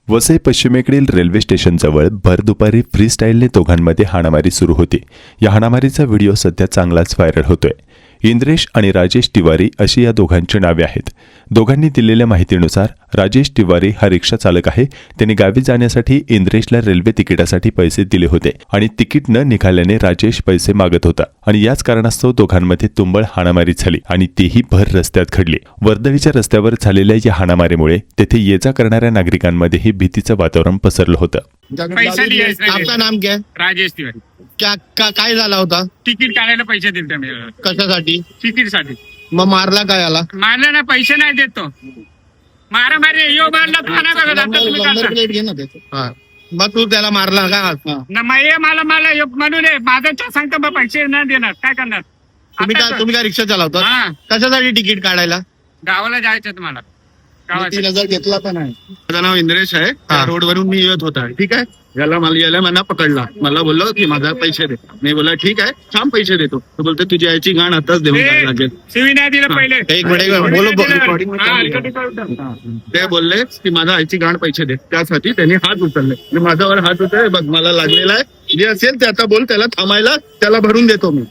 वसई पश्चिमेकडील रेल्वे स्टेशनजवळ भर दुपारी फ्री स्टाईलने दोघांमध्ये हाणामारी सुरू होती. या हाणामारीचा व्हिडिओ सध्या चांगलाच व्हायरल होतोय. इंद्रेश आणि राजेश तिवारी अशी या दोघांची नावे आहेत. दोघांनी दिलेल्या माहितीनुसार राजेश तिवारी हा रिक्षा चालक आहे. त्यांनी गावी जाण्यासाठी इंद्रेशला रेल्वे तिकिटासाठी पैसे दिले होते आणि तिकीट न निघाल्याने राजेश पैसे मागत होता आणि याच कारणास्तव दोघांमध्ये तुंबळ हाणामारी झाली आणि तीही भर रस्त्यात घडली. वर्दळीच्या रस्त्यावर झालेल्या या हाणामारीमुळे तेथे ये जा करणाऱ्या नागरिकांमध्येही भीतीचं वातावरण पसरलं होतं. पैसा लिया इसने आपका नाम क्या है? राजेश तिवारी. काय झाला होता? तिकीट काढायला पैसे दिले मी कशासाठी? तिकीटसाठी. मग मारला काय याला? मारला ना, पैसे नाही देतो. मारा मारे यो मारला थाना बघा आता तुम्ही काढता. हा. मग तू त्याला मारला का? ना मला मला यो म्हणून माझं सांगतो मग पैसे नाही देणार, काय करणार? तुम्ही काय रिक्षा चालवता? हा, कशासाठी तिकीट काढायला? गावाला जायचं तुम्हाला. गावात नजर घेतला पण आहे. माझं नाव इंद्रेश आहे. त्या रोडवरून मी येत होता. ठीक आहे. याला मला पकडला. मला बोललो की माझा पैसे दे. मी बोला ठीक आहे, छान पैसे देतो. तो बोलतो तुझी याची गाण आताच देऊन टाकावी लागेल. शिवी नाही दिलं पहिले. एक मिनिट ते बोलले की माझा आईची गाण पैसे दे. त्यासाठी त्यांनी हात उचलले. माझ्यावर हात उचलले. बघ मला लागलेला आहे. जे असेल ते आता बोल, त्याला थांबायला, त्याला भरून देतो मी.